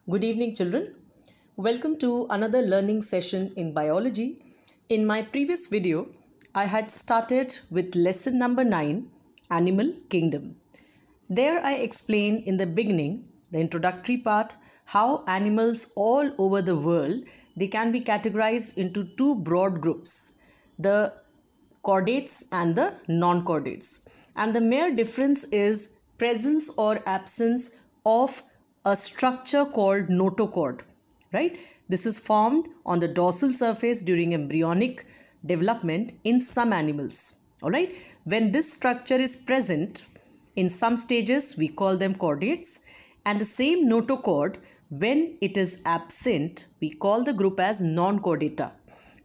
Good evening, children. Welcome to another learning session in biology. In my previous video, I had started with lesson number 9, Animal Kingdom. There I explained in the beginning, the introductory part, how animals all over the world, they can be categorized into two broad groups, the chordates and the non-chordates. And the mere difference is presence or absence of a structure called notochord, right? This is formed on the dorsal surface during embryonic development in some animals, all right? When this structure is present in some stages, we call them chordates, and the same notochord, when it is absent, we call the group as non-chordata,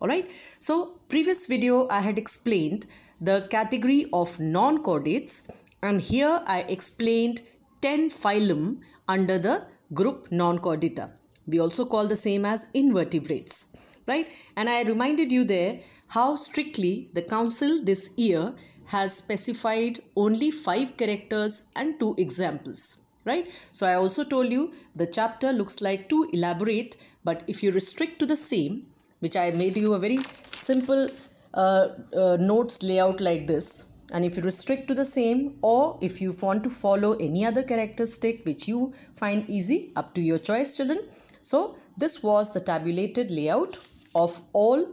all right? So previous video I had explained the category of non-chordates, and here I explained 10 phylum under the group non-chordata. We also call the same as invertebrates, right? And I reminded you there how strictly the council this year has specified only 5 characters and 2 examples, right? So I also told you the chapter looks like too elaborate, but if you restrict to the same, which I made you a very simple notes layout like this, and if you restrict to the same, or if you want to follow any other characteristic which you find easy, up to your choice, children. So this was the tabulated layout of all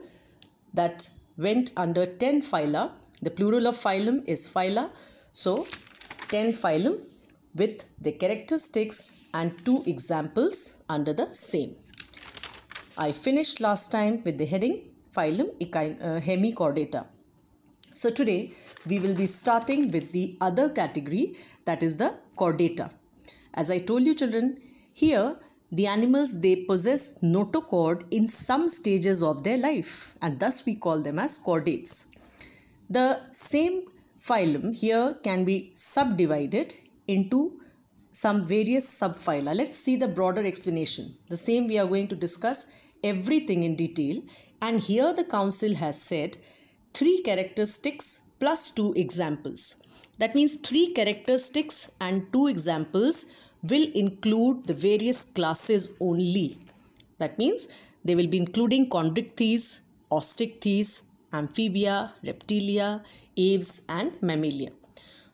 that went under 10 phyla. The plural of phylum is phyla. So 10 phylum with the characteristics and 2 examples under the same. I finished last time with the heading phylum Hemichordata. So today we will be starting with the other category, that is the chordata. As I told you, children, here the animals, they possess notochord in some stages of their life, and thus we call them as chordates. The same phylum here can be subdivided into some various subphyla. Let's see the broader explanation. The same we are going to discuss everything in detail, and here the council has said 3 characteristics plus 2 examples. That means 3 characteristics and 2 examples will include the various classes only. That means they will be including chondrichthyes, osteichthyes, amphibia, reptilia, aves and mammalia.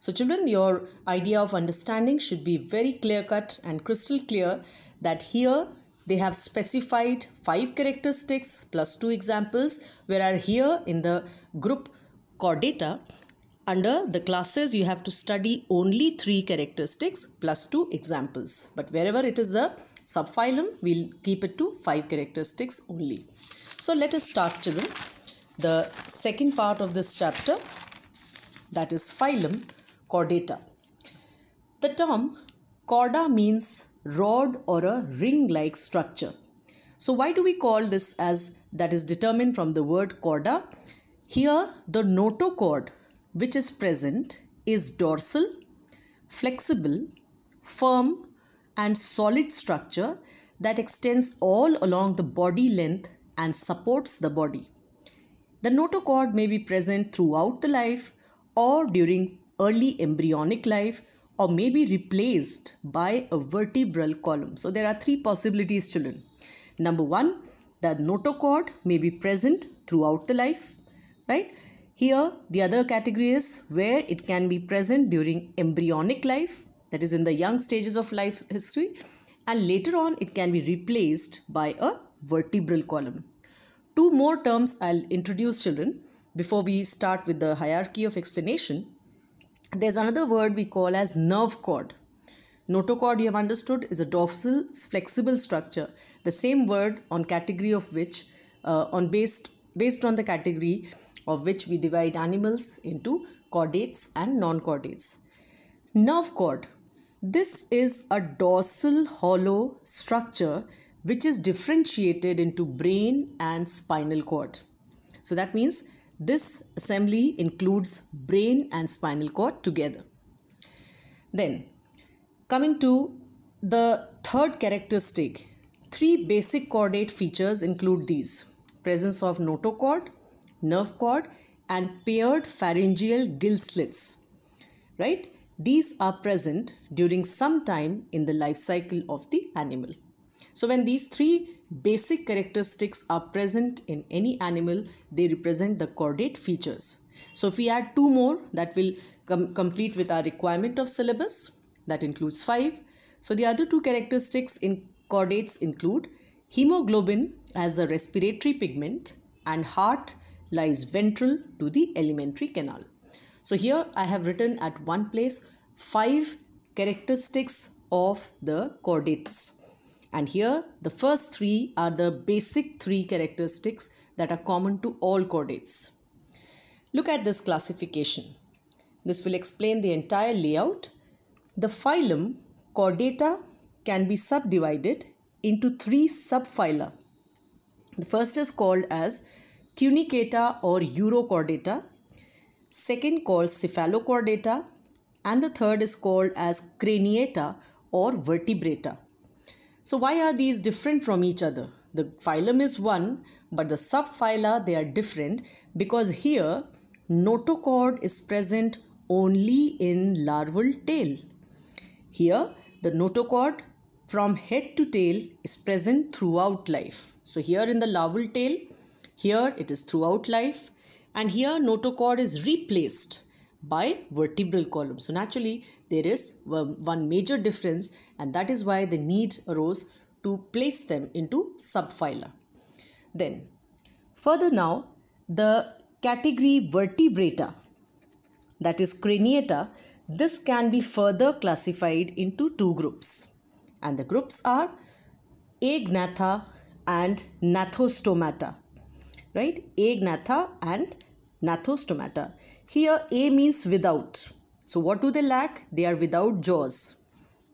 So children, your idea of understanding should be very clear-cut and crystal clear that here they have specified 5 characteristics plus 2 examples, whereas here in the group chordata, under the classes you have to study only 3 characteristics plus 2 examples. But wherever it is the subphylum, we'll keep it to 5 characteristics only. So let us start, children. The second part of this chapter, that is phylum chordata. The term chorda means rod or a ring-like structure. So why do we call this as that is determined from the word chorda? Here the notochord which is present is dorsal, flexible, firm and solid structure that extends all along the body length and supports the body. The notochord may be present throughout the life or during early embryonic life, or may be replaced by a vertebral column. So there are 3 possibilities, children. Number 1, the notochord may be present throughout the life, right? Here the other category is where it can be present during embryonic life, that is in the young stages of life history, and later on it can be replaced by a vertebral column. 2 more terms I'll introduce, children, before we start with the hierarchy of explanation. There's another word we call as nerve cord. Notochord, you have understood, is a dorsal flexible structure. The same word on category of which, based on the category of which we divide animals into chordates and non-chordates. Nerve cord. This is a dorsal hollow structure which is differentiated into brain and spinal cord. So that means this assembly includes brain and spinal cord together. Then, coming to the third characteristic, 3 basic chordate features include these: presence of notochord, nerve cord and paired pharyngeal gill slits, right? These are present during some time in the life cycle of the animal. So when these three basic characteristics are present in any animal, they represent the chordate features. So if we add two more, that will complete with our requirement of syllabus. That includes 5. So the other two characteristics in chordates include hemoglobin as the respiratory pigment and heart lies ventral to the alimentary canal. So here I have written at one place 5 characteristics of the chordates. And here the first 3 are the basic 3 characteristics that are common to all chordates. Look at this classification. This will explain the entire layout. The phylum Chordata can be subdivided into 3 subphyla. The first is called as Tunicata or Urochordata, second called Cephalochordata, and the third is called as Craniata or Vertebrata. So why are these different from each other? The phylum is one, but the subphyla, they are different because here notochord is present only in larval tail. Here the notochord from head to tail is present throughout life. So here in the larval tail, here it is throughout life, and here notochord is replaced by vertebral column. So naturally there is one major difference, and that is why the need arose to place them into subphyla. Then further now, the category Vertebrata, that is Craniata, this can be further classified into 2 groups, and the groups are Agnatha and Gnathostomata, right? Agnatha and Gnathostomata. Here A means without. So what do they lack? They are without jaws,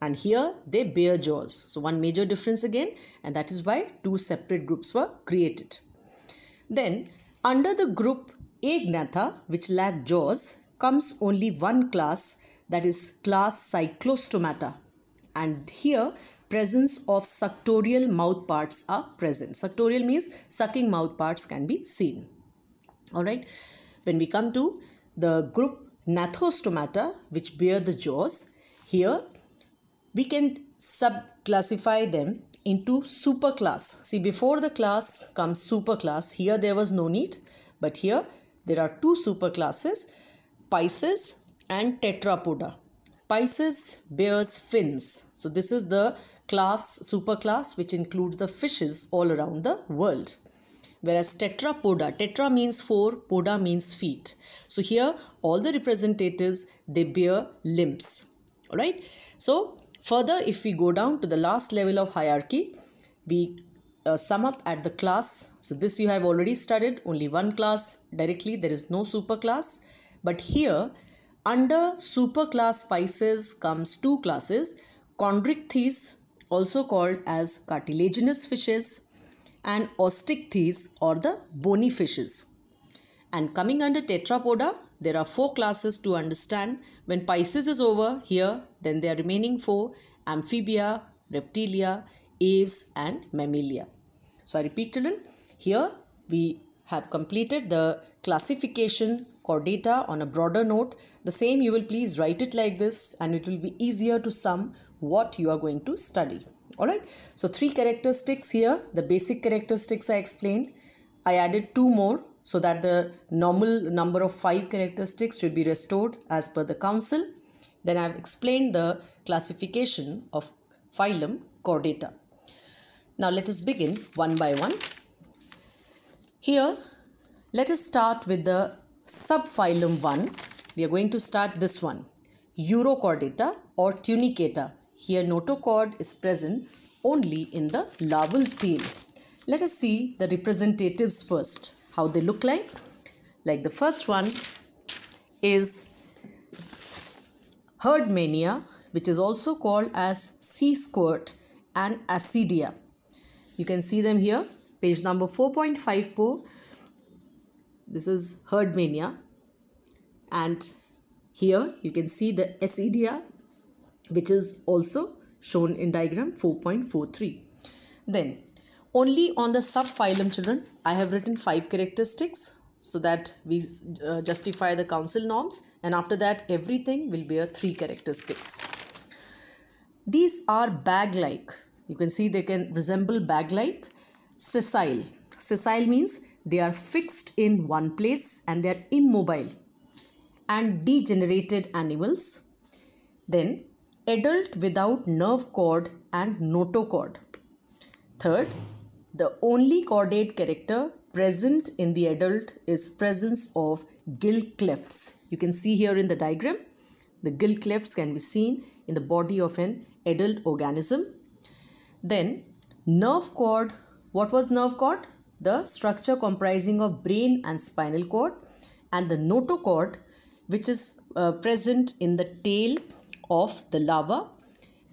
and here they bear jaws. So one major difference again, and that is why 2 separate groups were created. Then under the group Agnatha, which lack jaws, comes only one class, that is class Cyclostomata, and here presence of suctorial mouth parts are present. Suctorial means sucking mouth parts can be seen. Alright, when we come to the group Gnathostomata, which bear the jaws, here we can sub-classify them into superclass. See, before the class comes superclass. Here there was no need, but here there are 2 superclasses, Pisces and Tetrapoda. Pisces bears fins. So this is the class, superclass, which includes the fishes all around the world. Whereas Tetrapoda, tetra means 4, poda means feet. So here all the representatives, they bear limbs. Alright. So further, if we go down to the last level of hierarchy, we sum up at the class. So this you have already studied, only one class directly, there is no superclass. But here under superclass Pisces comes 2 classes, Chondrichthyes, also called as cartilaginous fishes, and Osteichthyes or the bony fishes. And coming under Tetrapoda, there are 4 classes to understand. When Pisces is over here, then there are remaining 4, Amphibia, Reptilia, Aves and Mammalia. So I repeat children, here we have completed the classification chordata on a broader note. The same you will please write it like this, and it will be easier to sum what you are going to study. Alright, so 3 characteristics here, the basic characteristics I explained. I added 2 more so that the normal number of 5 characteristics should be restored as per the council. Then I have explained the classification of phylum Chordata. Now let us begin one by one. Here, let us start with the subphylum 1. We are going to start this one, Urochordata or Tunicata. Here notochord is present only in the larval tail. Let us see the representatives first, how they look like. Like the first one is Herdmania, which is also called as sea squirt and Ascidia. You can see them here, page number 4.54. This is Herdmania, and here you can see the Ascidia, which is also shown in diagram 4.43. Then only on the subphylum children, I have written 5 characteristics so that we justify the council norms, and after that everything will bear 3 characteristics. These are bag-like, You can see they can resemble bag-like. Sessile. Sessile means they are fixed in one place and they are immobile. And degenerated animals. Then adult without nerve cord and notochord. Third, the only chordate character present in the adult is presence of gill clefts. You can see here in the diagram, the gill clefts can be seen in the body of an adult organism. Then nerve cord. What was nerve cord? The structure comprising of brain and spinal cord, and the notochord, which is present in the tail of the larva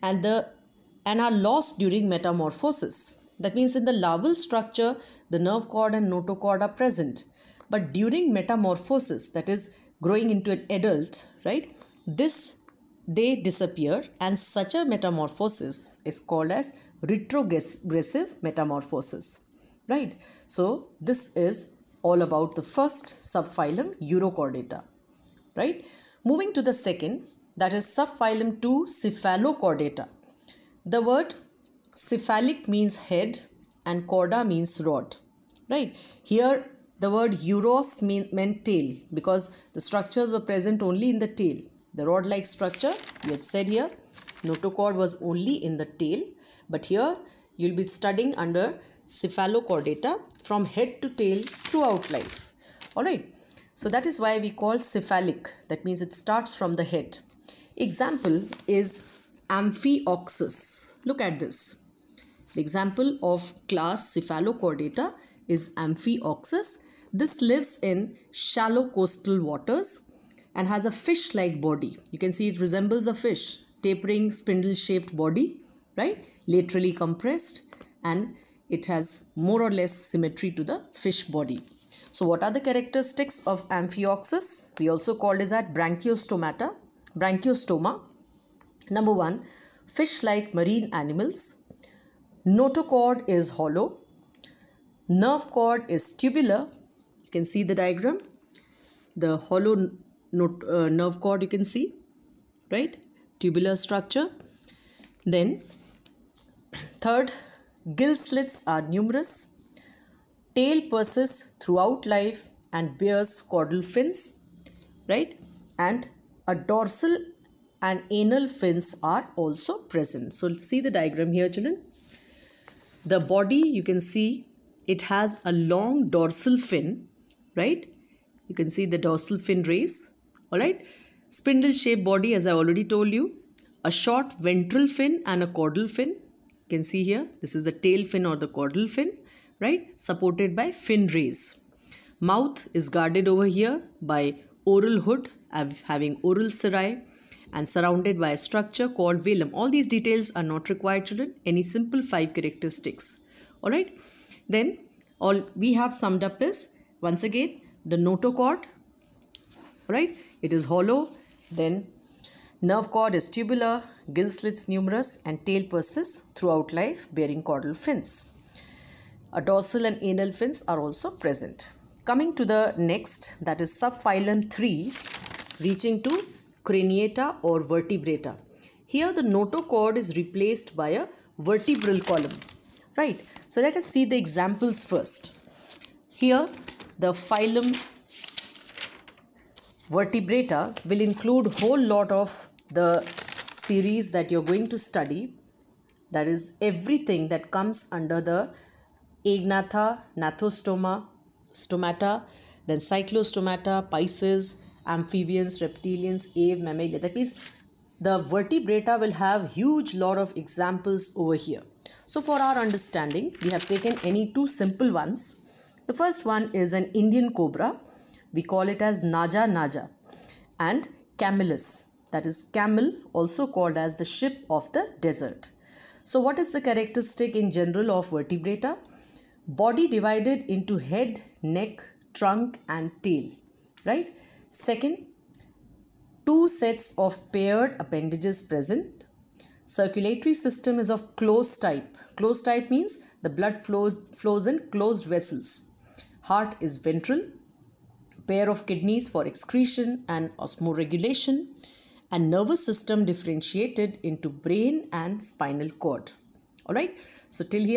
and are lost during metamorphosis. That means in the larval structure, the nerve cord and notochord are present. But during metamorphosis, that is growing into an adult, right? They disappear, and such a metamorphosis is called as retrogressive metamorphosis, right? So this is all about the first subphylum Urochordata, right? Moving to the second, that is subphylum 2 Cephalochordata. The word cephalic means head and chorda means rod, right? Here the word uros meant tail because the structures were present only in the tail. The rod-like structure, we had said here, notochord was only in the tail, but here you'll be studying under Cephalochordata from head to tail throughout life. Alright, so that is why we call cephalic. That means it starts from the head. Example is Amphioxus. Look at this. The example of class Cephalochordata is Amphioxus. This lives in shallow coastal waters and has a fish-like body. You can see it resembles a fish, tapering spindle-shaped body, right? Laterally compressed, and it has more or less symmetry to the fish body. So what are the characteristics of Amphioxus? We also called it as branchiostoma. Number 1, fish-like marine animals. Notochord is hollow. Nerve cord is tubular. You can see the diagram. The hollow nerve cord you can see, right? Tubular structure. Then third, gill slits are numerous. Tail persists throughout life and bears caudal fins, right? And a dorsal and anal fins are also present. So see the diagram here, children. The body, you can see it has a long dorsal fin, right? You can see the dorsal fin rays, all right? Spindle shaped body, as I already told you. A short ventral fin and a caudal fin. You can see here, this is the tail fin or the caudal fin, right? Supported by fin rays. Mouth is guarded over here by oral hood, having oral cirri, and surrounded by a structure called velum. All these details are not required, children. Any simple 5 characteristics. All right. Then all we have summed up is, once again, the notochord. Right. It is hollow. Then nerve cord is tubular, gill slits numerous, and tail persists throughout life, bearing caudal fins. A dorsal and anal fins are also present. Coming to the next, that is subphylum 3, reaching to Craniata or vertebrata. Here the notochord is replaced by a vertebral column, right? So let us see the examples first. Here the phylum vertebrata will include whole lot of the series that you're going to study. That is everything that comes under the Agnatha, Gnathostoma, Stomata, then Cyclostomata, Pisces, amphibians, reptilians, ave, mammalia. That means the vertebrata will have huge lot of examples over here. So for our understanding, we have taken any 2 simple ones. The first one is an Indian cobra. We call it as Naja Naja, and Camelus, that is camel, also called as the ship of the desert. So what is the characteristic in general of vertebrata? Body divided into head, neck, trunk and tail, right? Second, 2 sets of paired appendages present. Circulatory system is of closed type. Closed type means the blood flows in closed vessels. Heart is ventral. Pair of kidneys for excretion and osmoregulation. And nervous system differentiated into brain and spinal cord. All right. So till here.